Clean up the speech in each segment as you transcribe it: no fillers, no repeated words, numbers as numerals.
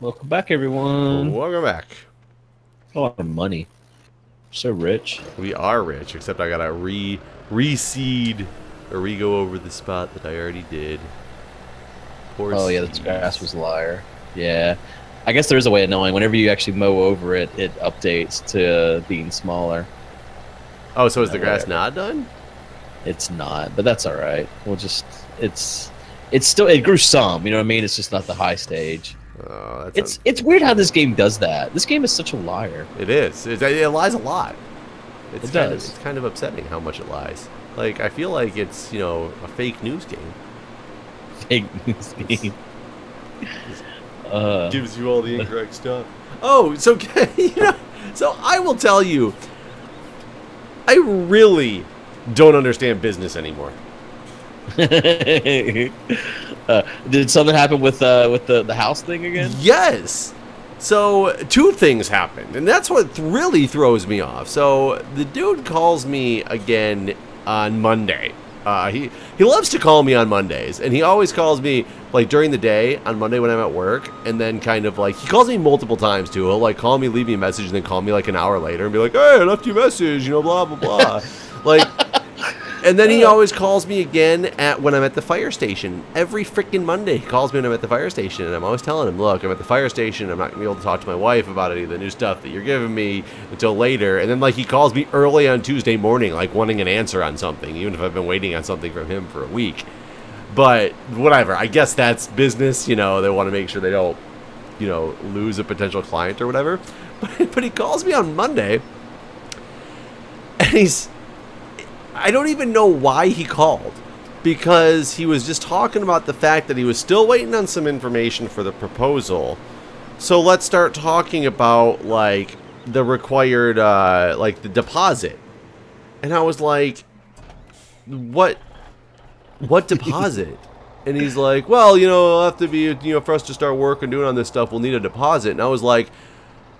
Welcome back, everyone. Welcome back. A lot of money. So rich. We are rich, except I gotta reseed or re-go over the spot that I already did. Poor Oh, yeah, the grass was a liar. Yeah. I guess there is a way of knowing. Whenever you actually mow over it, it updates to being smaller. Oh, so is the grass not done? It's not, but that's all right. We'll just it's still, it grew some. You know what I mean? It's just not the high stage. Oh, It's weird how this game does that. This game is such a liar. It is. It lies a lot. It does. It's kind of upsetting how much it lies. Like, I feel like it's, a fake news game. Fake news game. Gives you all the incorrect stuff. Oh, so so I will tell you, I really don't understand business anymore. Did something happen with the house thing again? Yes. So two things happened, and that's what really throws me off. So the dude calls me again on Monday. He loves to call me on Mondays, and he always calls me like during the day on Monday when I'm at work, and then kind of like he calls me multiple times too. He'll like call me, leave me a message, and then call me like an hour later and be like, "Hey, I left you a message," blah blah blah. Like. And then he always calls me again when I'm at the fire station. Every freaking Monday he calls me when I'm at the fire station. And I'm always telling him, look, I'm at the fire station. I'm not going to be able to talk to my wife about any of the new stuff that you're giving me until later. And then like he calls me early on Tuesday morning, like wanting an answer on something, even if I've been waiting on something from him for a week. But whatever. I guess that's business. They want to make sure they don't, lose a potential client or whatever. But he calls me on Monday. And I don't even know why he called, because he was just talking about the fact that he was still waiting on some information for the proposal. So let's start talking about like the required like the deposit. And I was like, what deposit? And he's like, well, it'll have to be, for us to start work and doing on this stuff, we'll need a deposit. And I was like,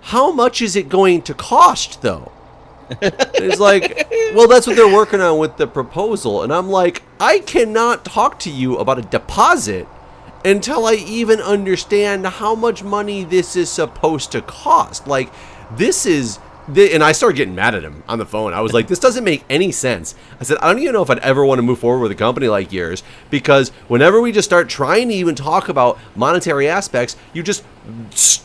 how much is it going to cost though? It's like, well, that's what they're working on with the proposal. And I'm like, I cannot talk to you about a deposit until I even understand how much money this is supposed to cost. Like, this is... And I started getting mad at him on the phone. I was like, this doesn't make any sense. I said, I don't even know if I'd ever want to move forward with a company like yours, because whenever we just start trying to even talk about monetary aspects, you just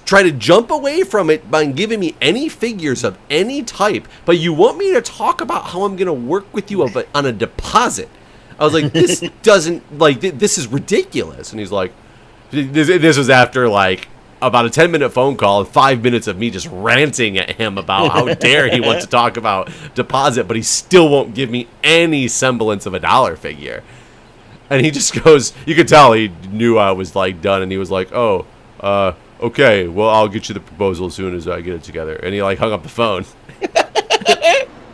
try to jump away from it by giving me any figures of any type, but you want me to talk about how I'm going to work with you on a deposit. I was like, this doesn't, like, this is ridiculous. And he's like, this was after, like, about a 10-minute phone call and 5 minutes of me just ranting at him about how dare he wants to talk about deposit, but he still won't give me any semblance of a dollar figure. And he just goes, you could tell he knew I was like done, and he was like, oh, okay, well, I'll get you the proposal as soon as I get it together. And he like hung up the phone.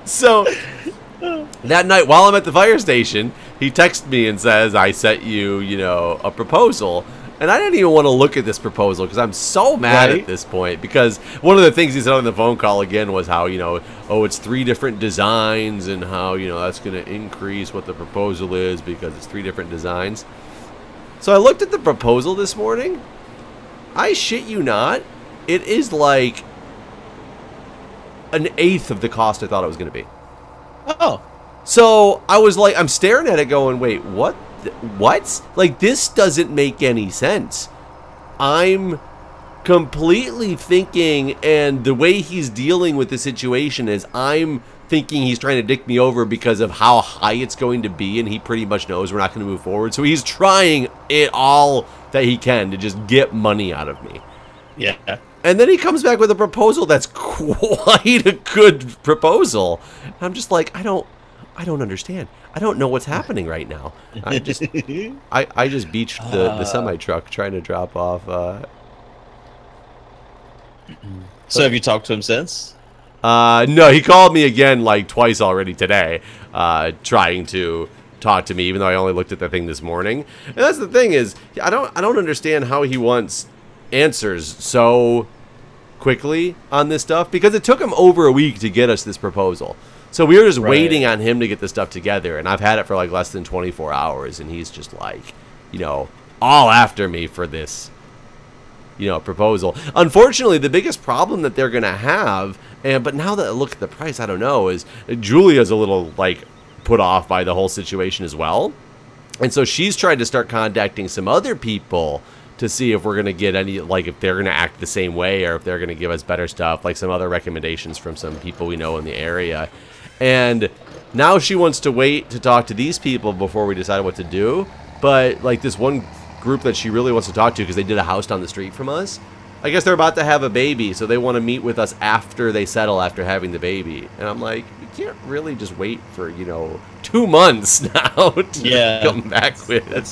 So that night while I'm at the fire station, he texts me and says, I sent you, a proposal. And I didn't even want to look at this proposal because I'm so mad at this point, because one of the things he said on the phone call again was how, oh, it's 3 different designs and how, that's going to increase what the proposal is because it's 3 different designs. So I looked at the proposal this morning. I shit you not. It is like an 1/8 of the cost I thought it was going to be. Oh. So I was like, I'm staring at it going, wait, what? What? Like, this doesn't make any sense. I'm completely thinking, and the way he's dealing with the situation is I'm thinking he's trying to dick me over because of how high it's going to be, and he pretty much knows we're not going to move forward. So he's trying it all that he can to just get money out of me. Yeah. And then he comes back with a proposal that's quite a good proposal. I'm just like, I don't understand. I don't know what's happening right now. I just beached the semi-truck trying to drop off. So have you talked to him since? No, he called me again like twice already today, trying to talk to me, even though I only looked at the thing this morning. And that's the thing is, I don't understand how he wants answers so quickly on this stuff, because it took him over a week to get us this proposal. So we were just waiting on him to get this stuff together, and I've had it for like less than 24 hours, and he's just like, all after me for this. proposal. Unfortunately, the biggest problem that they're going to have, but now that I look at the price, I don't know, is Julia's a little, like, put off by the whole situation as well. And so she's tried to start contacting some other people to see if we're going to get any, like, if they're going to act the same way or if they're going to give us better stuff, like some other recommendations from some people we know in the area. And now she wants to wait to talk to these people before we decide what to do. But, like, this one group that she really wants to talk to, because they did a house down the street from us, I guess they're about to have a baby, so they want to meet with us after they settle after having the baby. And I'm like, you can't really just wait for, 2 months now to come back with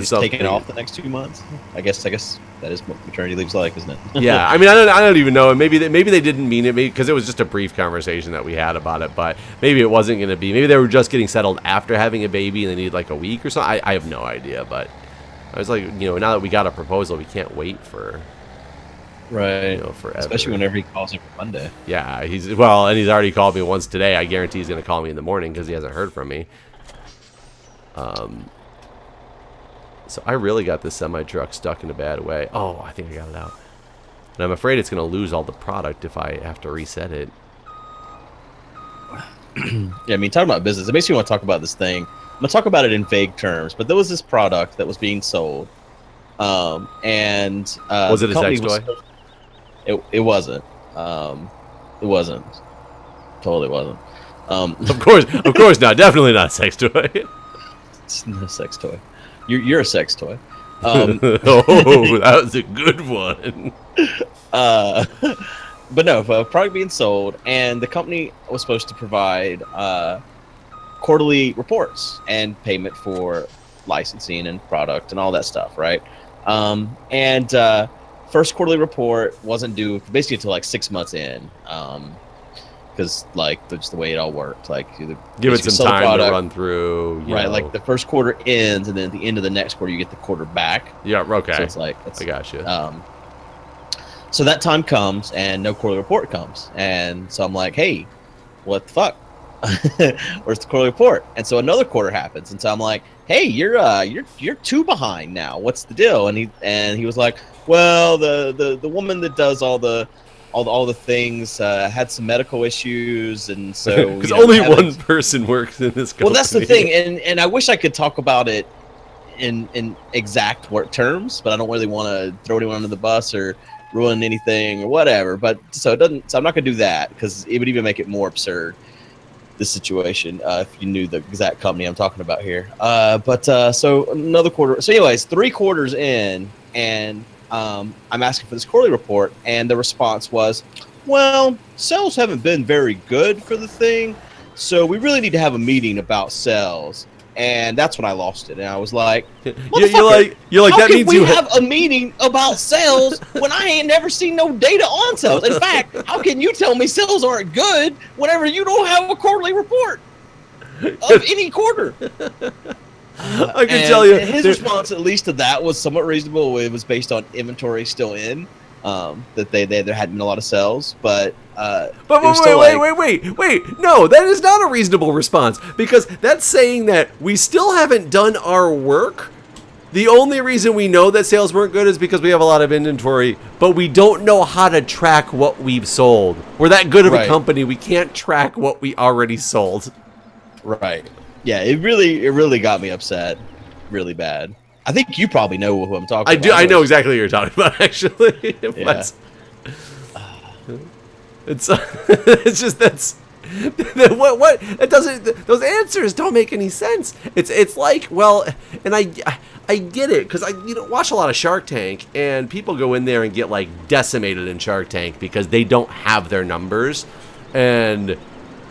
something. Taking off the next 2 months. I guess that is what maternity leave's like, isn't it? Yeah, I mean, I don't even know. Maybe they didn't mean it, because it was just a brief conversation that we had about it. But maybe it wasn't going to be. Maybe they were just getting settled after having a baby and they need like a week or something. I have no idea. But I was like, now that we got a proposal, we can't wait for forever. Especially whenever he calls you for Monday. Yeah, and he's already called me once today. I guarantee he's going to call me in the morning because he hasn't heard from me. So I really got this semi-truck stuck in a bad way. Oh, I think I got it out. And I'm afraid it's going to lose all the product if I have to reset it. Yeah, I mean, talking about business, it makes me want to talk about this thing. I'm going to talk about it in vague terms, but there was this product that was being sold. Was it a sex toy? It wasn't. It wasn't. Totally wasn't. Of course not. Definitely not a sex toy. It's not a sex toy. You're a sex toy. Oh, that was a good one. But no, a product being sold, and the company was supposed to provide quarterly reports and payment for licensing and product and all that stuff, right? First quarterly report wasn't due basically until like 6 months in. Because like just the way it all worked, like give it some time to run through, right? Like the first quarter ends, and then at the end of the next quarter, you get the quarter back. Yeah, okay. So it's like I got you. So that time comes, and no quarterly report comes, and so I'm like, hey, what the fuck? Where's the quarterly report? And so another quarter happens, and so I'm like, hey, you're 2 behind now. What's the deal? And he was like, well, the woman that does all the things had some medical issues, and so because only one person works in this company. Well, that's the thing, and I wish I could talk about it in exact work terms, but I don't really want to throw anyone under the bus or ruin anything or whatever. But so it doesn't. So I'm not gonna do that because it would even make it more absurd. This situation, if you knew the exact company I'm talking about here. So another quarter. So anyways, 3 quarters in, and I'm asking for this quarterly report, and the response was, well, sales haven't been very good for the thing, so we really need to have a meeting about sales. And that's when I lost it, and I was like, you're like how that can means we you have a meeting about sales when I ain't never seen no data on sales? In fact, how can you tell me sales aren't good whenever you don't have a quarterly report of any quarter? I can tell you. His response, at least to that, was somewhat reasonable. It was based on inventory still in, that there hadn't been a lot of sales, but wait. No, that is not a reasonable response, because that's saying that we still haven't done our work. The only reason we know that sales weren't good is because we have a lot of inventory, but we don't know how to track what we've sold. We're that good of a company, we can't track what we already sold. Right. Yeah, it really got me upset, really bad. I think you probably know who I'm talking about. I know exactly what you're talking about, actually. Yeah. It's just what it doesn't, those answers don't make any sense. It's like, well, and I get it, because I watch a lot of Shark Tank, and people go in there and get like decimated in Shark Tank because they don't have their numbers, and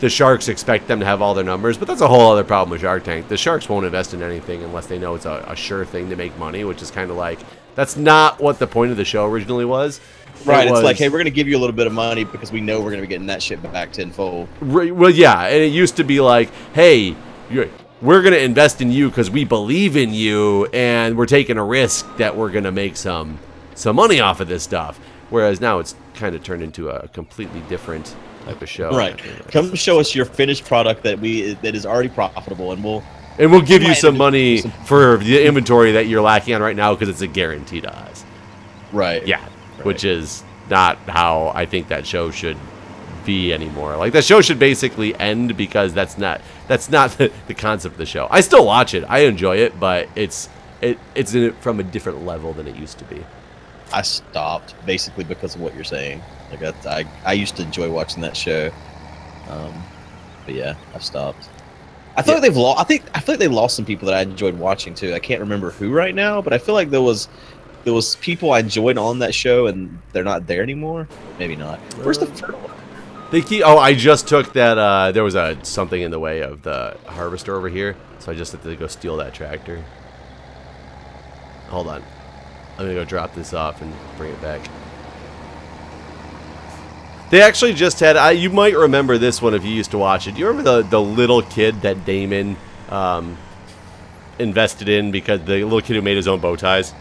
the sharks expect them to have all their numbers. But that's a whole other problem with Shark Tank. The sharks won't invest in anything unless they know it's a sure thing to make money, which is kind of like, that's not what the point of the show originally was. Right, it's like, hey, we're going to give you a little bit of money because we know we're going to be getting that shit back tenfold. Well, yeah, and it used to be like, hey, we're going to invest in you because we believe in you, and we're taking a risk that we're going to make some money off of this stuff. Whereas now it's kind of turned into a completely different type of show. Right. Come show us your finished product that is already profitable, and And we'll give you some money for the inventory that you're lacking on right now because it's a guarantee to us. Right. Yeah, right. Which is not how I think that show should be anymore. Like, that show should basically end because that's not the concept of the show. I still watch it. I enjoy it, but it's in it from a different level than it used to be. I stopped basically because of what you're saying. Like I used to enjoy watching that show, but yeah, I've stopped. I feel like they've lost. I feel like they lost some people that I enjoyed watching too. I can't remember who right now, but I feel like there was people I enjoyed on that show and they're not there anymore. Maybe not. Where's the fertilizer? They keep. Oh, I just took that. There was something in the way of the harvester over here, so I just had to go steal that tractor. Hold on. I'm gonna go drop this off and bring it back. They actually just had. You might remember this one if you used to watch it. Do you remember the little kid that Damon invested in because the little kid who made his own bow ties?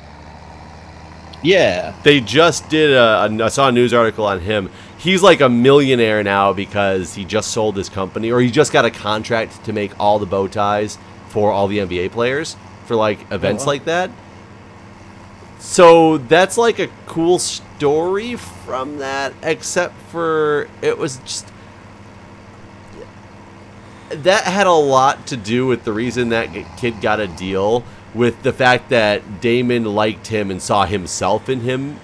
Yeah. They just did. I saw a news article on him. He's like a millionaire now because he just sold his company, or he just got a contract to make all the bow ties for all the NBA players for like events like that. So that's like a cool story from that, except for it was just... That had a lot to do with the reason that kid got a deal, with the fact that Damon liked him and saw himself in him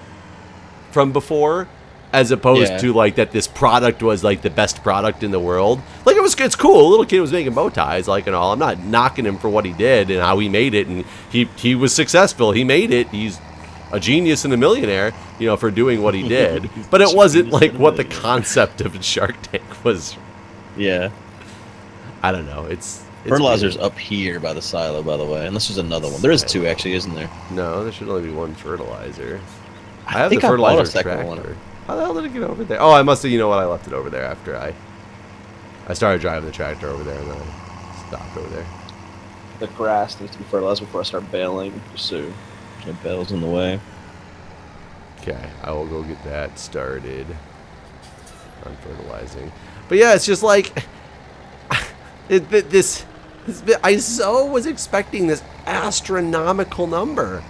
from before, as opposed to like that this product was like the best product in the world. Like it's cool. A little kid was making bow ties, like, and all. I'm not knocking him for what he did and how he made it, and he was successful. He made it. He's a genius and a millionaire, you know, for doing what he did. But it wasn't like what the concept of Shark Tank was. Yeah. I don't know. It's fertilizer's up here by the silo, by the way. Unless there's another one. There is two, actually, isn't there? No, there should only be one fertilizer. I have the fertilizer tractor. One. How the hell did it get over there? Oh, I must have, you know what, I left it over there after I started driving the tractor over there, and then I stopped over there. The grass needs to be fertilized before I start baling, so the bale's in the way. Okay, I will go get that started on fertilizing. But yeah, it's just like I so was expecting this astronomical number,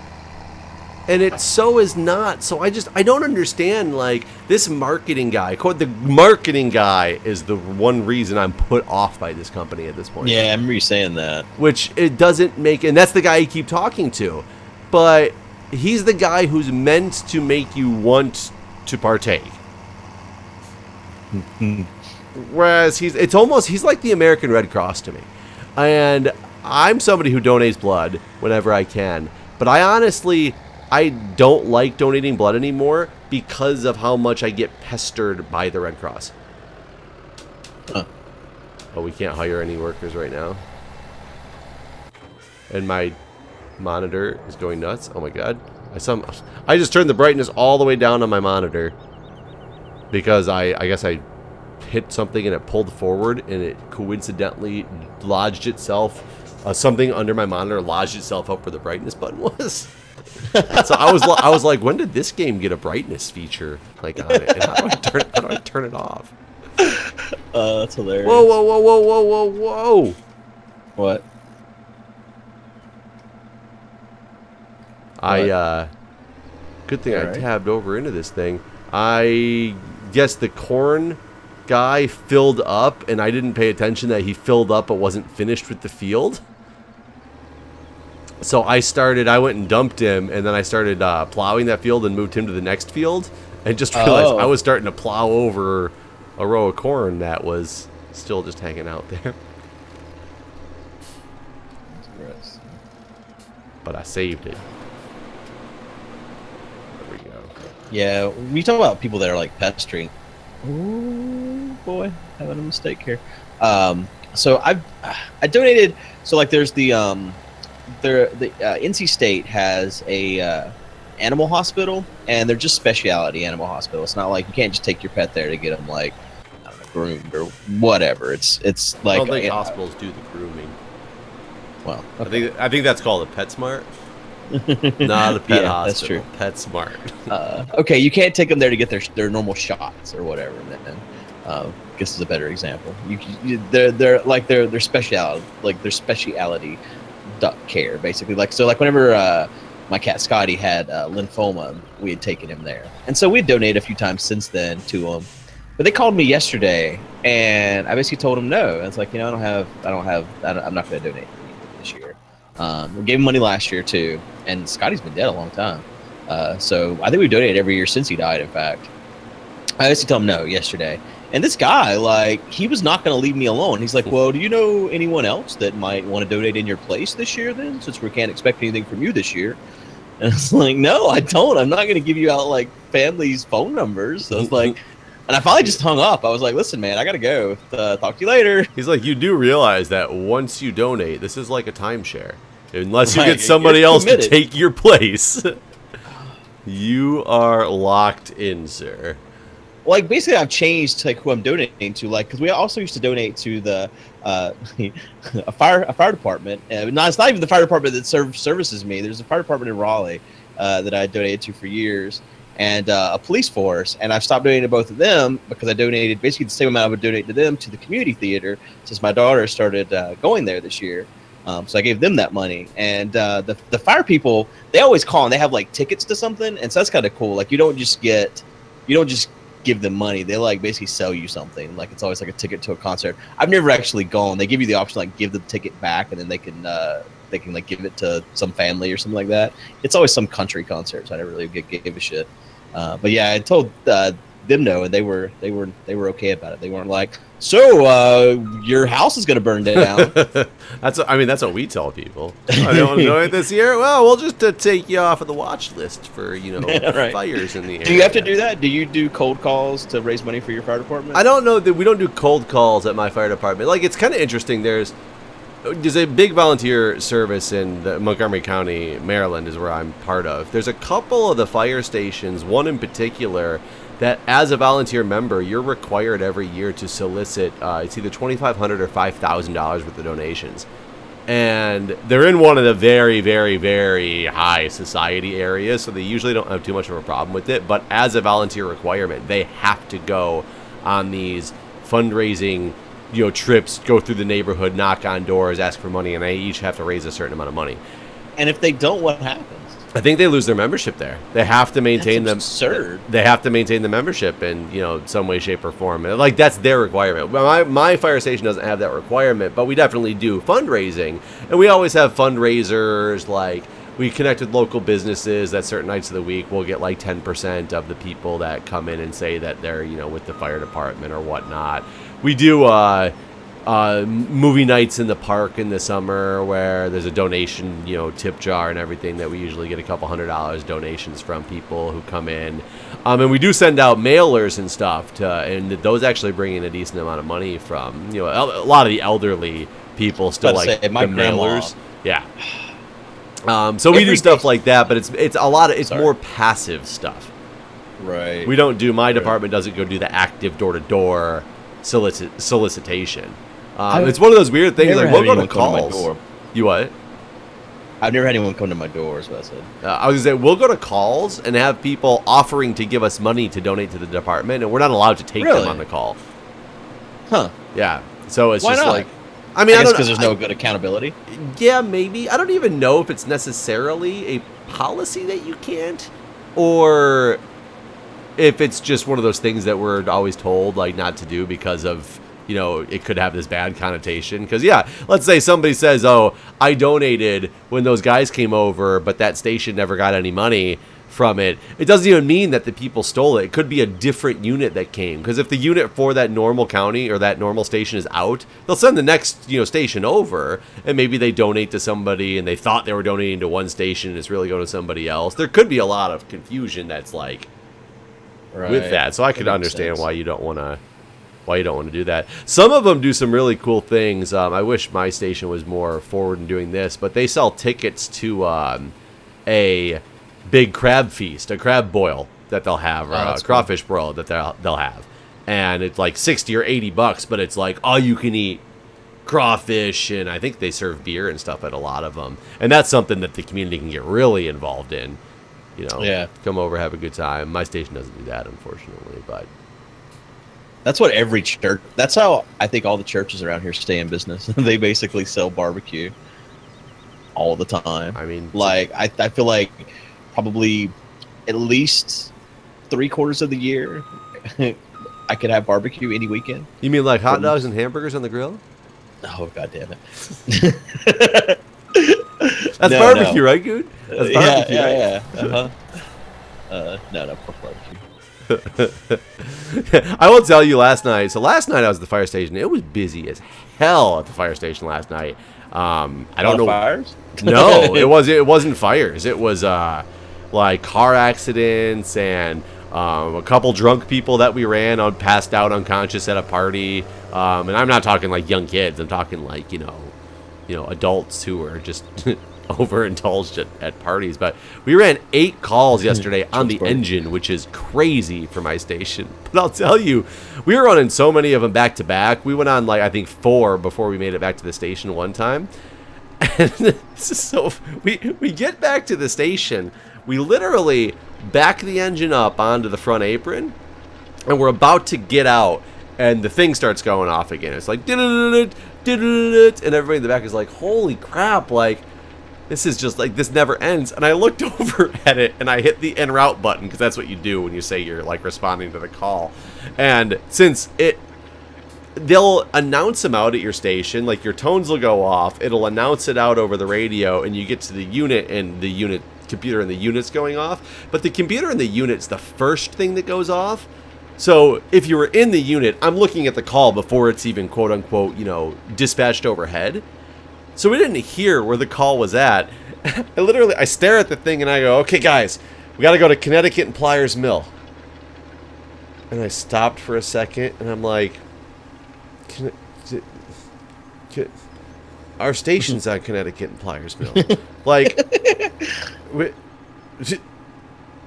and it so is not. So I don't understand, like, this marketing guy. The marketing guy is the one reason I'm put off by this company at this point. Yeah, I remember you saying that. Which it doesn't make, and that's the guy you keep talking to, but he's the guy who's meant to make you want to partake. Whereas he's like the American Red Cross to me. And I'm somebody who donates blood whenever I can, but I don't like donating blood anymore because of how much I get pestered by the Red Cross. Huh. Oh, we can't hire any workers right now. And my monitor is going nuts. Oh my god. I just turned the brightness all the way down on my monitor because I guess I hit something and it pulled forward and it coincidentally lodged itself, something under my monitor lodged itself up where the brightness button was. So I was like, when did this game get a brightness feature like on it? And how do I turn it off? That's hilarious. Whoa, whoa, whoa, whoa, whoa, whoa, whoa. What? Good thing I tabbed over into this thing. I guess the corn guy filled up, and I didn't pay attention that he filled up but wasn't finished with the field. So I went and dumped him, and then I started plowing that field and moved him to the next field, and just realized I was starting to plow over a row of corn that was still just hanging out there. But I saved it. There we go. Yeah, when you talk about people that are like pestering, oh boy, having a mistake here. So I donated. So like, there's the NC State has a animal hospital, and they're just specialty animal hospital. It's not like you can't just take your pet there to get them like, I don't know, groomed or whatever. It's like, I don't think hospitals do the grooming. Well, okay. I think that's called a PetSmart. Not a pet hospital. That's true. PetSmart. Okay, you can't take them there to get their normal shots or whatever. Then, Guess is a better example. They're like their speciality duck care basically. Like so, like whenever my cat Scotty had lymphoma, we had taken him there, and so we donated a few times since then to him. But they called me yesterday, and I basically told them no. And it's like, I'm not going to donate this year. We gave him money last year too, and Scotty's been dead a long time. So I think we've donated every year since he died. In fact, I basically told him no yesterday. And this guy, like, he was not going to leave me alone. He's like, well, do you know anyone else that might want to donate in your place this year then, since we can't expect anything from you this year? And it's like, no, I don't. I'm not going to give you out, like, families' phone numbers. So it's like, and I finally just hung up. I was like, listen, man, I got to go. Talk to you later. He's like, you do realize that once you donate, this is like a timeshare. Unless you get somebody else to take your place. You are locked in, sir. Like, basically, I've changed like who I'm donating to, like, because we also used to donate to the a fire department. No, it's not even the fire department that services me. There's a fire department in Raleigh that I donated to for years, and a police force. And I've stopped donating to both of them because I donated basically the same amount I would donate to them to the community theater since my daughter started going there this year. So I gave them that money, and the fire people, they always call and they have like tickets to something, and so that's kind of cool. Like, you don't just give them money. They like basically sell you something. Like, it's always like a ticket to a concert. I've never actually gone. They give you the option to, like, give the ticket back, and then they can like give it to some family or something like that. It's always some country concert, so I never really gave a shit. But yeah, I told them no, and they were okay about it. They weren't like, so your house is gonna burn down. That's what we tell people. I don't enjoy it this year. Well, we'll just take you off of the watch list for right. fires in the area. Do you have to do that? Do you do cold calls to raise money for your fire department? I don't know that we don't do cold calls at my fire department. Like, it's kind of interesting. There's a big volunteer service in Montgomery County, Maryland, is where I'm part of. There's a couple of the fire stations, one in particular, that as a volunteer member, you're required every year to solicit, it's either $2,500 or $5,000 worth of donations. And they're in one of the very, very, very high society areas, so they usually don't have too much of a problem with it. But as a volunteer requirement, they have to go on these fundraising trips, go through the neighborhood, knock on doors, ask for money, and they each have to raise a certain amount of money. And if they don't, what happens? I think they lose their membership there. They have to maintain them. Absurd. They have to maintain the membership in some way, shape, or form. Like, that's their requirement. My fire station doesn't have that requirement, but we definitely do fundraising, and we always have fundraisers. Like, we connect with local businesses that certain nights of the week we'll get like 10% of the people that come in and say that they're with the fire department or whatnot. We do movie nights in the park in the summer where there's a donation, tip jar and everything that we usually get a couple $100 donations from people who come in. And we do send out mailers and stuff and those actually bring in a decent amount of money from, a lot of the elderly people still like the mailers. Yeah. So we do stuff like that, but it's a lot of, it's more passive stuff. Right. We don't do, my department doesn't go do the active door-to-door solicitation. It's one of those weird things. Like, we'll go to calls. You what? I've never had anyone come to my door, is what I said. I was going to say, we'll go to calls and have people offering to give us money to donate to the department, and we're not allowed to take them on the call. Huh. Yeah. So it's Why just not? like, I mean, I don't, because there's no good accountability. Yeah, maybe. I don't even know if it's necessarily a policy that you can't, or if it's just one of those things that we're always told like not to do because of, it could have this bad connotation. Because, yeah, let's say somebody says, oh, I donated when those guys came over, but that station never got any money from it. It doesn't even mean that the people stole it. It could be a different unit that came. Because if the unit for that normal county or that normal station is out, they'll send the next station over, and maybe they donate to somebody and they thought they were donating to one station and it's really going to somebody else. There could be a lot of confusion that's like with that. So I could understand why you don't want to do that. Some of them do some really cool things. I wish my station was more forward in doing this, but they sell tickets to a big crab feast, a crab boil that they'll have, or a crawfish boil that they'll have. And it's like $60 or $80, but it's like all you can eat crawfish, and I think they serve beer and stuff at a lot of them. And that's something that the community can get really involved in. Come over, have a good time. My station doesn't do that, unfortunately, but That's what every church. That's how I think all the churches around here stay in business. They basically sell barbecue all the time. I mean, like I feel like probably at least 3/4 of the year I could have barbecue any weekend. You mean like hot dogs and hamburgers on the grill? Oh, god damn it. That's barbecue, right, Guude? That's barbecue, right? Yeah. No, pork barbecue. I will tell you last night. So last night I was at the fire station. It was busy as hell at the fire station last night. I don't know. Fires? No, it wasn't fires. It was like car accidents and a couple drunk people that we ran on, passed out unconscious at a party. And I'm not talking like young kids. I'm talking like, you know, adults who are just overindulged at parties. But we ran 8 calls yesterday on the engine, which is crazy for my station. But I'll tell you, we were running so many of them back to back. We went on like, I think 4 before we made it back to the station one time. And this is so, we get back to the station, we literally back the engine up onto the front apron, and we're about to get out, and the thing starts going off again. It's like, and everybody in the back is like, holy crap, like, this is just like, this never ends. And I looked over at it, and I hit the en route button, because that's what you do when you say you're like responding to the call. And since they'll announce them out at your station, like your tones will go off, it'll announce it out over the radio, and you get to the unit, and the unit computer and the unit's going off. But the computer and the unit's the first thing that goes off. So if you were in the unit, I'm looking at the call before it's even quote unquote, you know, dispatched overhead. So we didn't hear where the call was at. I stare at the thing and I go, okay guys, we got to go to Connecticut and Pliers Mill. And I stopped for a second and I'm like, our station's on Connecticut and Pliers Mill. Like,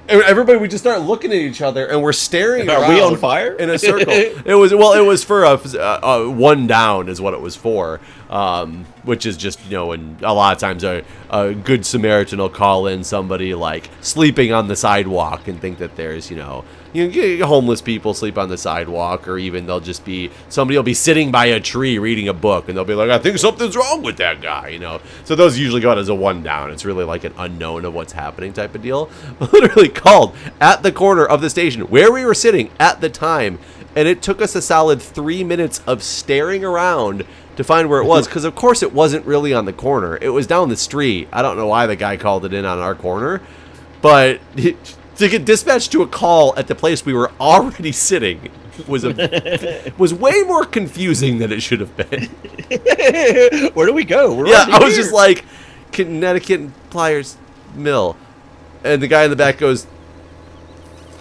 everybody, we just start looking at each other and we're staring around. Are we on fire? In a circle. It was for a one down is what it was for, which is just, you know, and a lot of times a good Samaritan will call in somebody like sleeping on the sidewalk and think that there's, you know, homeless people sleep on the sidewalk, or even they'll just be, somebody will be sitting by a tree reading a book and they'll be like, I think something's wrong with that guy, you know. So those usually go out as a one down. It's really like an unknown of what's happening type of deal. Literally called at the corner of the station where we were sitting at the time, and it took us a solid 3 minutes of staring around to find where it was, because of course it wasn't really on the corner. It was down the street. I don't know why the guy called it in on our corner, but to get dispatched to a call at the place we were already sitting was way more confusing than it should have been. Where do we go? We're I was just like, Connecticut and Pliers Mill. And the guy in the back goes,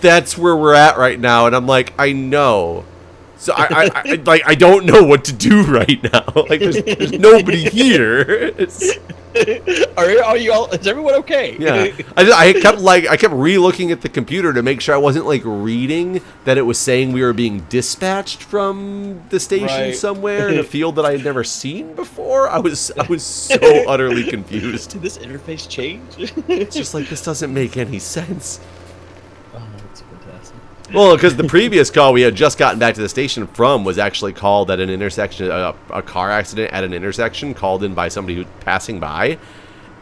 that's where we're at right now. And I'm like, I know. So I don't know what to do right now. Like, there's nobody here. Are you all? Is everyone okay? Yeah. I kept re-looking at the computer to make sure I wasn't like reading that it was saying we were being dispatched from the station somewhere in a field that I had never seen before. I was so utterly confused. Did this interface change? It's just like, this doesn't make any sense. Oh, that's fantastic. Well, because the previous call we had just gotten back to the station from was actually called at an intersection, a car accident at an intersection called in by somebody who was passing by.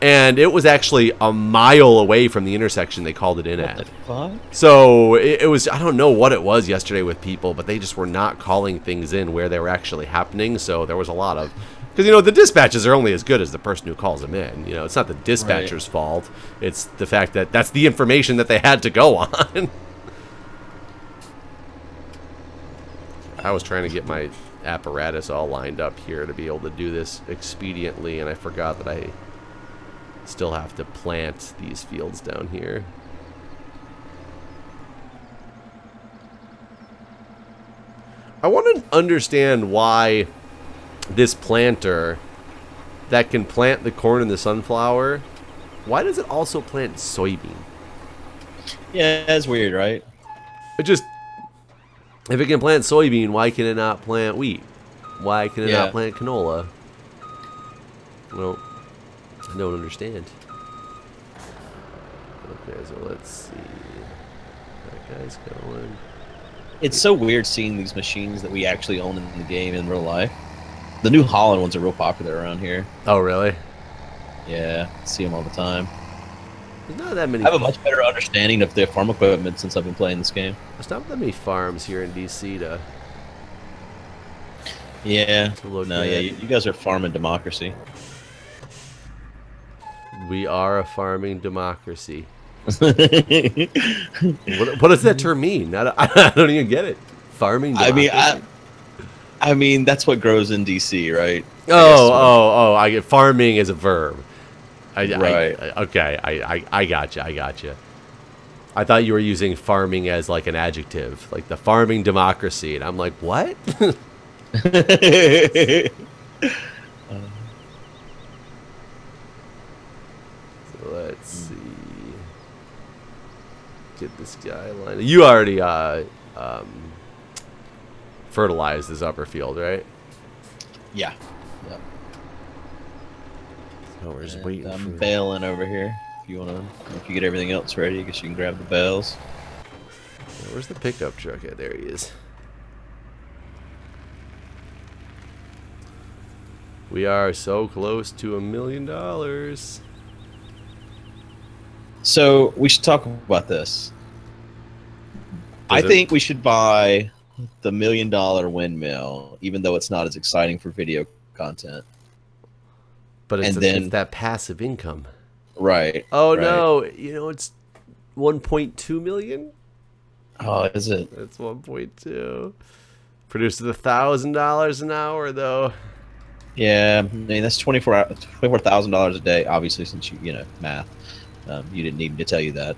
And it was actually a mile away from the intersection they called it in at. What? So it was, I don't know what it was yesterday with people, but they just were not calling things in where they were actually happening. So there was a lot of, because, you know, the dispatches are only as good as the person who calls them in. You know, it's not the dispatcher's fault. It's the fact that that's the information that they had to go on. I was trying to get my apparatus all lined up here to be able to do this expediently, and I forgot that I still have to plant these fields down here. I want to understand why this planter that can plant the corn and the sunflower, why does it also plant soybean? Yeah, that's weird, right? It just... If it can plant soybean, why can it not plant wheat? Why can it not plant canola? Well, I don't understand. Okay, so let's see. That guy's going. It's so weird seeing these machines that we actually own in the game in real life. The New Holland ones are real popular around here. Oh, really? Yeah, I see them all the time. There's not that many. I have a much better understanding of their farm equipment since I've been playing this game. There's not that many farms here in DC to. Yeah. look No, at. yeah, you guys are farming democracy. We are a farming democracy. I What does that term mean? I don't even get it. Farming democracy? I mean that's what grows in DC, right? I get farming as a verb. Right. I gotcha. I thought you were using farming as like an adjective, like the farming democracy, and I'm like, what? So let's see. Get this guy lined. You already fertilized this upper field, right? Yeah. Yep. So we're just And waiting. I'm for... bailing over here. If you get everything else ready, I guess you can grab the bales. Where's the pickup truck at? There he is. We are so close to $1 million. So we should talk about this. I think we should buy the $1 million windmill, even though it's not as exciting for video content. But it's, And then- it's that passive income. Right. Oh right. no! You know it's 1.2 million. Oh, is it? It's 1.2. Produces $1,000 an hour though. Yeah, I mean that's $24,000 a day. Obviously, since you know math, you didn't need me to tell you that.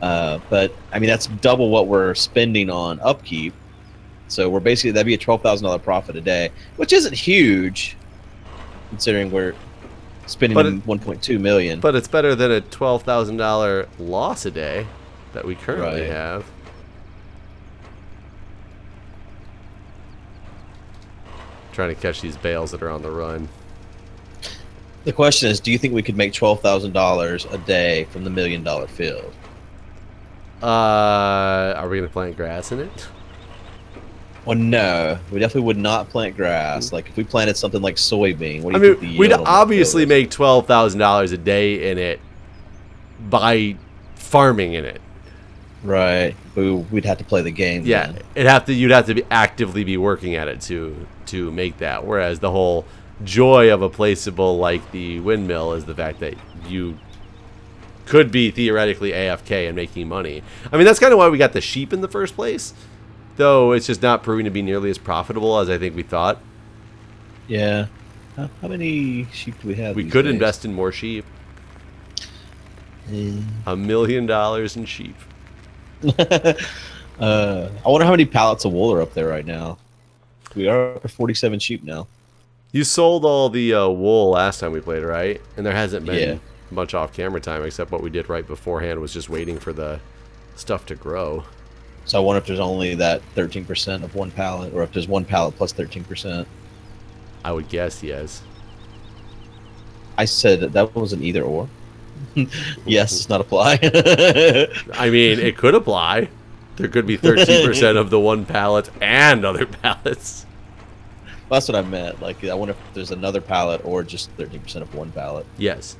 But I mean that's double what we're spending on upkeep. So we're basically that'd be a $12,000 profit a day, which isn't huge, considering we're spending 1.2 million. But it's better than a $12,000 loss a day that we currently Right. have. Trying to catch these bales that are on the run. The question is, do you think we could make $12,000 a day from the $1 million field? Are we gonna plant grass in it? Well, no, we definitely would not plant grass. Like if we planted something like soybean, what do I you think mean, the we'd yield on that obviously field is? make $12,000 a day in it by farming in it. Right, but we'd have to play the game. Yeah, then. you'd have to actively be working at it to make that. Whereas the whole joy of a placeable like the windmill is the fact that you could be theoretically AFK and making money. I mean, that's kind of why we got the sheep in the first place, though it's just not proving to be nearly as profitable as I think we thought. Yeah. How many sheep do we have? We these could days? invest in more sheep. Mm. $1 million in sheep. I wonder how many pallets of wool are up there right now. We are up to 47 sheep now. You sold all the wool last time we played, right? And there hasn't been Yeah. much off-camera time except what we did right beforehand was just waiting for the stuff to grow. So I wonder if there's only that 13% of one pallet, or if there's one pallet plus 13%. I would guess yes. I said that was an either or. Yes, does not apply. I mean, it could apply. There could be 13% of the one pallet and other pallets. That's what I meant. Like, I wonder if there's another pallet or just 13% of one pallet. Yes.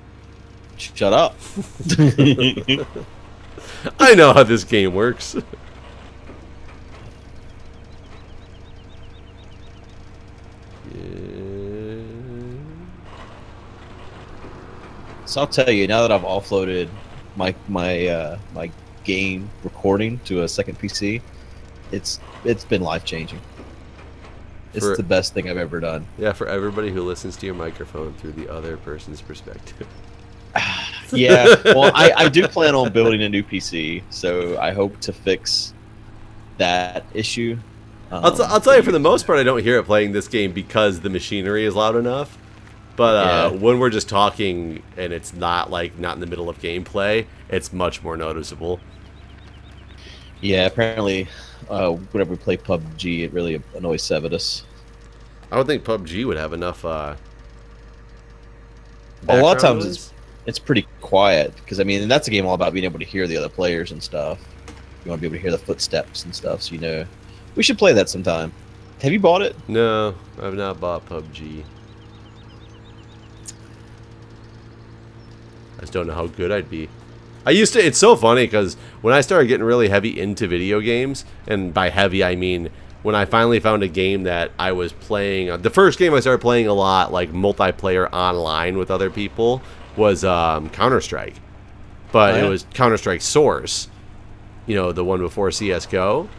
Shut up. I know how this game works. So I'll tell you, now that I've offloaded my game recording to a second PC, it's been life-changing. It's the best thing I've ever done. Yeah, for everybody who listens to your microphone through the other person's perspective. Yeah, well, I do plan on building a new PC, so I hope to fix that issue. I'll tell you, for the most part, I don't hear it playing this game because the machinery is loud enough. But when we're just talking and it's not in the middle of gameplay, it's much more noticeable. Yeah, apparently, whenever we play PUBG, it really annoys Sevidus. I don't think PUBG would have enough. A lot of times noise. it's pretty quiet because I mean that's a game all about being able to hear the other players and stuff. You want to be able to hear the footsteps and stuff. So we should play that sometime. Have you bought it? No, I've not bought PUBG. I just don't know how good I'd be. I used to. It's so funny because when I started getting really heavy into video games, and by heavy I mean when I finally found a game that I was playing. The first game I started playing a lot, like multiplayer online with other people, was Counter-Strike. But it was Counter-Strike Source. You know, the one before CS:GO.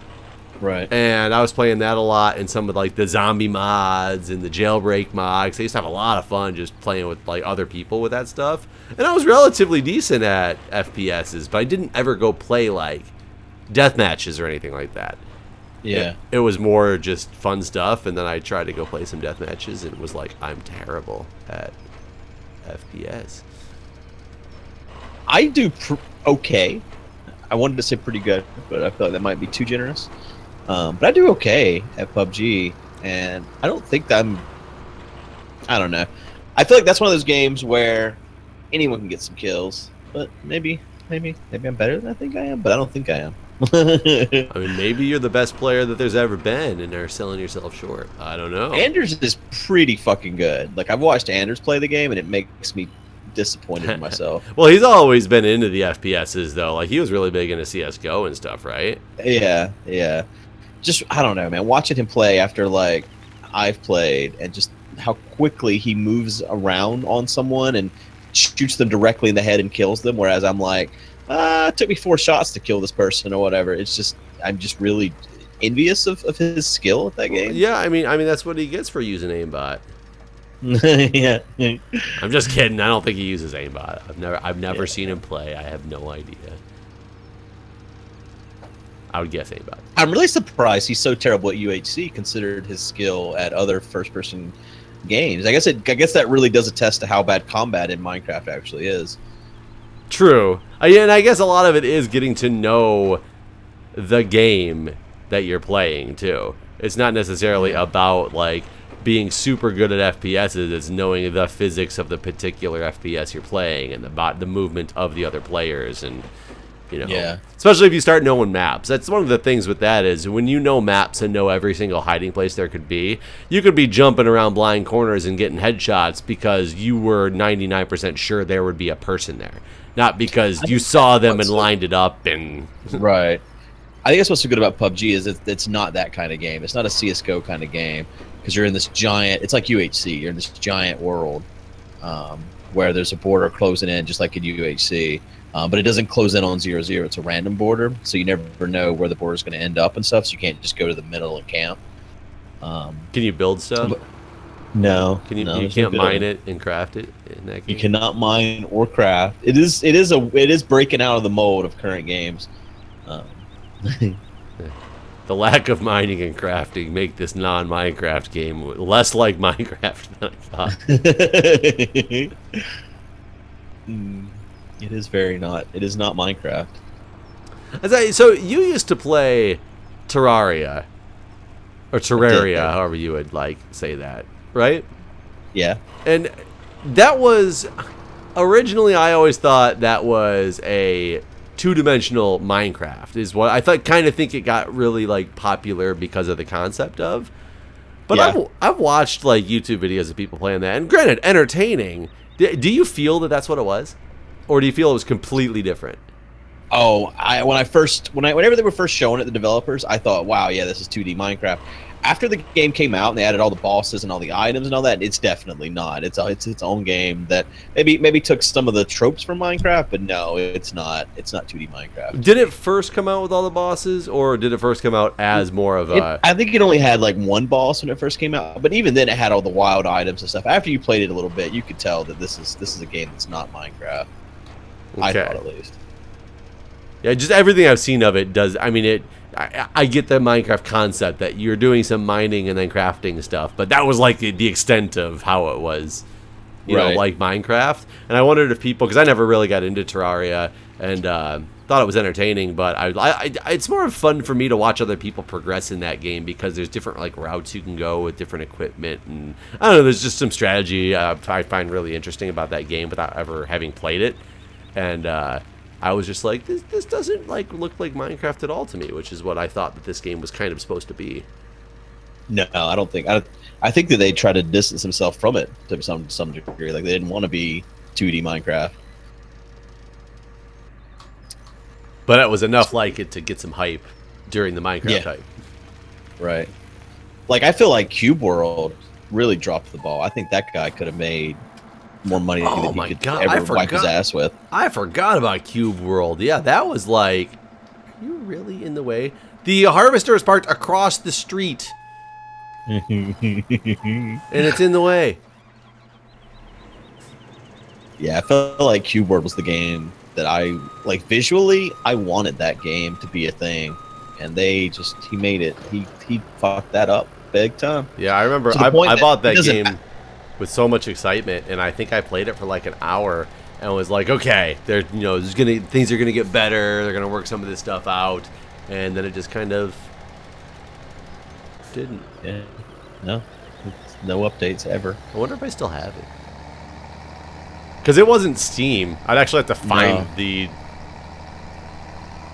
Right. And I was playing that a lot, and some of like the zombie mods and the jailbreak mods. I used to have a lot of fun just playing with like other people with that stuff. And I was relatively decent at FPSs, but I didn't ever go play like death matches or anything like that. Yeah. It was more just fun stuff, and then I tried to go play some death matches, and it was like, I'm terrible at FPS. I do okay. I wanted to say pretty good, but I feel like that might be too generous. But I do okay at PUBG, and I don't think that I don't know. I feel like that's one of those games where anyone can get some kills, but maybe I'm better than I think I am, but I don't think I am. I mean, maybe you're the best player that there's ever been, and they're selling yourself short. I don't know. Anders is pretty fucking good. Like, I've watched Anders play the game, and it makes me disappointed in myself. Well, he's always been into the FPSs, though. Like, he was really big into CS:GO and stuff, right? Yeah. Just, I don't know, man. Watching him play after, like, I've played, and just how quickly he moves around on someone and shoots them directly in the head and kills them, whereas I'm like, it took me 4 shots to kill this person or whatever. It's just, I'm just really envious of his skill at that game. Yeah, I mean that's what he gets for using aimbot. Yeah. I'm just kidding. I don't think he uses aimbot. I've never seen him play. I have no idea. I would guess aimbot. I'm really surprised he's so terrible at UHC, considered his skill at other first-person games. I guess that really does attest to how bad combat in Minecraft actually is. True. And I guess a lot of it is getting to know the game that you're playing too. It's not necessarily about like being super good at FPSs. It's knowing the physics of the particular FPS you're playing and the movement of the other players, and especially if you start knowing maps. That's one of the things with that is when you know maps and know every single hiding place there could be, you could be jumping around blind corners and getting headshots because you were 99% sure there would be a person there, not because you saw them and lined it up. And right. I think that's what's so good about PUBG is it's not that kind of game. It's not a CS:GO kind of game because you're in this giant. It's like UHC. You're in this giant world where there's a border closing in, just like in UHC. But it doesn't close in on 0-0. It's a random border, so you never know where the border is going to end up and stuff. So you can't just go to the middle and camp. Can you build stuff? No. You can't mine it and craft it in that game? You cannot mine or craft. It is breaking out of the mold of current games. The lack of mining and crafting make this non-Minecraft game less like Minecraft than I thought. It is very not. It is not Minecraft. So you used to play Terraria, or Terraria, however you would like say that, right? Yeah. And that was originally, I always thought that was a two-dimensional Minecraft. Is what I thought. Kind of think it got really like popular because of the concept of. But yeah. I've watched like YouTube videos of people playing that, and granted, entertaining. Do you feel that that's what it was? Or do you feel it was completely different? Oh, whenever they were first showing it, the developers, I thought, wow, yeah, this is 2D Minecraft. After the game came out and they added all the bosses and all the items and all that, it's definitely not. It's its own game that maybe took some of the tropes from Minecraft, but no, it's not. It's not 2D Minecraft. Did it first come out with all the bosses, or did it first come out as more of a? I think it only had like one boss when it first came out, but even then, it had all the wild items and stuff. After you played it a little bit, you could tell that this is a game that's not Minecraft. Okay. I thought at least. Yeah, just everything I've seen of it does. I mean, I get the Minecraft concept that you're doing some mining and then crafting stuff, but that was like the extent of how it was, you know, like Minecraft. And I wondered if people, because I never really got into Terraria and thought it was entertaining, but it's more fun for me to watch other people progress in that game because there's different like routes you can go with different equipment, and I don't know. There's just some strategy I find really interesting about that game without ever having played it. And I was just like, this doesn't like look like Minecraft at all to me, which is what I thought that this game was kind of supposed to be. No, I don't think. I think that they try to distance themselves from it to some degree. Like they didn't want to be 2D Minecraft. But it was enough like it to get some hype during the Minecraft hype. Right. Like I feel like Cube World really dropped the ball. I think that guy could have made more money than he could ever wipe his ass with. I forgot about Cube World. Yeah, that was like, are you really in the way? The harvester is parked across the street. And it's in the way. Yeah, I felt like Cube World was the game that I, like visually, I wanted that game to be a thing. And he made it. He fucked that up big time. Yeah, I remember I bought that game with so much excitement, and I think I played it for like an hour and was like, okay, things are gonna get better, they're gonna work some of this stuff out, and then it just kind of didn't. Yeah. No updates ever. I wonder if I still have it. Because it wasn't Steam. I'd actually have to find the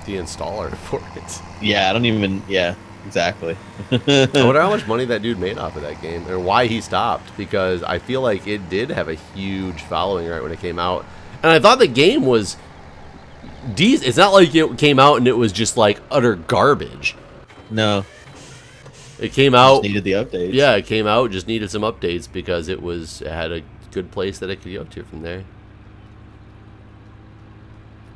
installer for it. Yeah, I don't even. Yeah, exactly. I wonder how much money that dude made off of that game, or why he stopped. Because I feel like it did have a huge following right when it came out, and I thought the game was decent. It's not like it came out and it was just like utter garbage. No, it came out. Just needed the updates. Yeah, it came out. Just needed some updates because it had a good place that it could go to from there.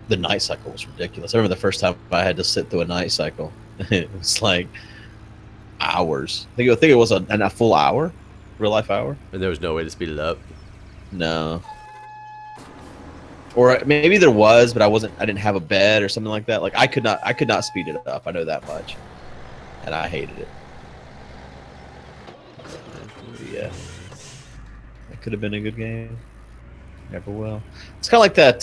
The night cycle was ridiculous. I remember the first time I had to sit through a night cycle. It was like hours. I think it was a full hour, real life hour. And there was no way to speed it up. No. Or maybe there was, but I didn't have a bed or something like that. Like I could not speed it up. I know that much, and I hated it. Yeah, that could have been a good game. Never will. It's kind of like that.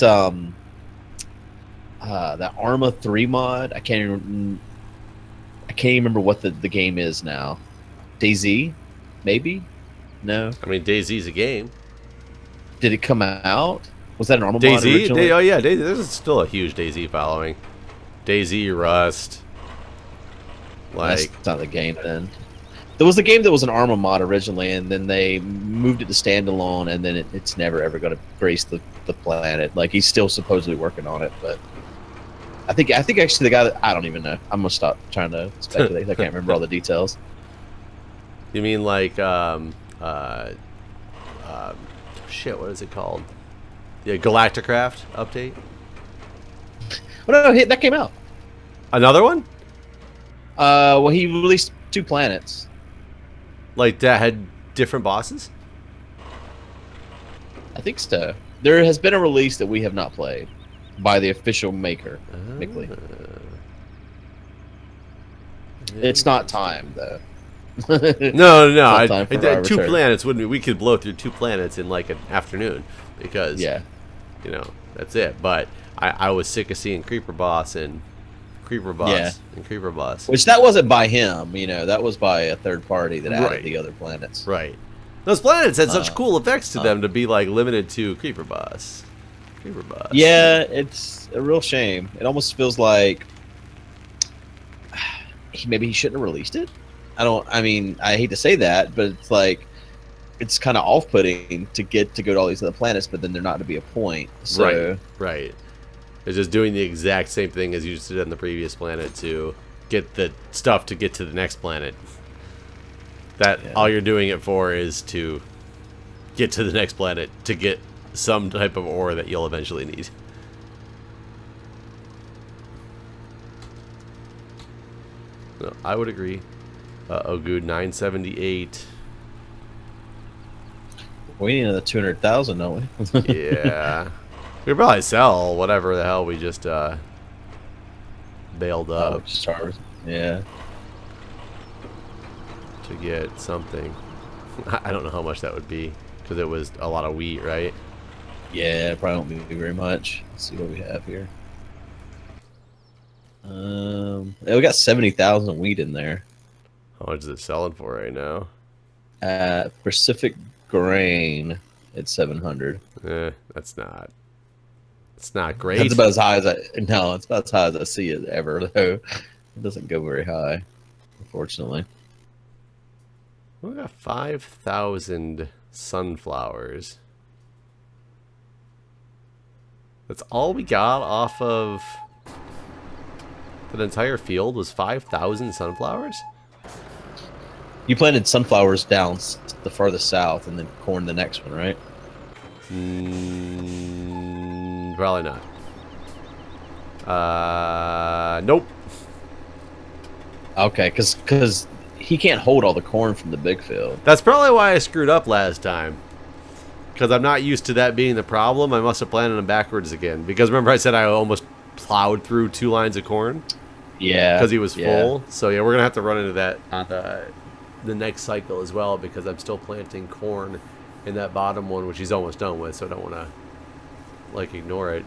That Arma 3 mod. I can't even remember what the game is now. DayZ, maybe? No. I mean, DayZ's a game. Did it come out? Was that an Arma mod originally? Oh yeah, DayZ. There's still a huge DayZ following. DayZ, Rust. Like, that's not the game then. There was a game that was an Arma mod originally, and then they moved it to standalone, and then it's never ever going to grace the planet. Like he's still supposedly working on it, but I think actually the guy that I don't even know. I'm gonna stop trying to speculate. I can't remember all the details. You mean like shit? What is it called? The Galacticraft update. Well, no, that came out. Another one? Well, he released 2 planets. Like that had different bosses? I think so. There has been a release that we have not played by the official maker, Mickley. It's not time though. No. 2 planets wouldn't. We could blow through 2 planets in like an afternoon because that's it. But I was sick of seeing Creeper Boss and Creeper Boss and Creeper Boss. Which that wasn't by him, that was by a third party that added the other planets. Right. Those planets had such cool effects to them to be like limited to Creeper Boss. Creeper Boss. Yeah, it's a real shame. It almost feels like maybe he shouldn't have released it. I hate to say that, but it's like it's kind of off-putting to go to all these other planets, but then they're not to be a point. So. Right. It's just doing the exact same thing as you just did on the previous planet to get the stuff to get to the next planet. All you're doing it for is to get to the next planet to get some type of ore that you'll eventually need. No, I would agree. Guude 978. We need another 200,000, don't we? Yeah. We probably sell whatever the hell we just bailed up. Yeah. To get something. I don't know how much that would be because it was a lot of wheat, right? Yeah, probably won't be very much. Let's see what we have here. Yeah, we got 70,000 wheat in there. How much is it selling for right now? Pacific Grain, it's 700. That's not It's not great. That's about as high as it's about as high as I see it ever, though. It doesn't go very high, unfortunately. We got 5,000 sunflowers. That's all we got off of that entire field was 5,000 sunflowers? You planted sunflowers down the farthest south and then corn the next one, right? Probably not. Nope. Okay, because he can't hold all the corn from the big field. That's probably why I screwed up last time. Because I'm not used to that being the problem. I must have planted them backwards again. Because remember I said I almost plowed through 2 lines of corn? Yeah. Because he was full. So yeah, we're going to have to run into that on the next cycle as well. Because I'm still planting corn in that bottom one, which he's almost done with. So I don't want to, like, ignore it.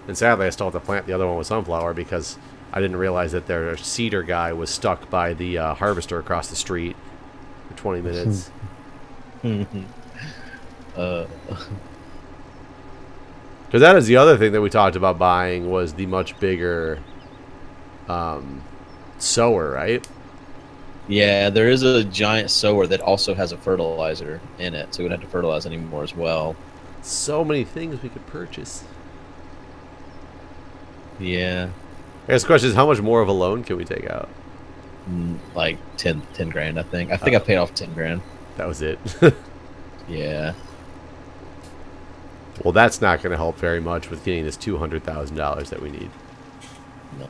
And sadly, I still have to plant the other one with sunflower because I didn't realize that their seeder guy was stuck by the harvester across the street for 20 minutes. Uh, Because that is the other thing that we talked about buying was the much bigger sower, right? yeah, there is a giant sower that also has a fertilizer in it, so we don't have to fertilize anymore as well. So many things we could purchase. Yeah. I guess the question is, how much more of a loan can we take out? Like 10 grand, I think. I think I paid off 10 grand. That was it. Yeah. Well, that's not going to help very much with getting this $200,000 that we need. No.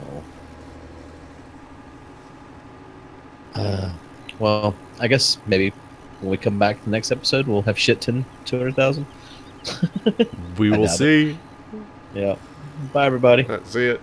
Well, I guess maybe when we come back to the next episode, we'll have shit 200,000. We will see. Yeah. Bye, everybody. See it.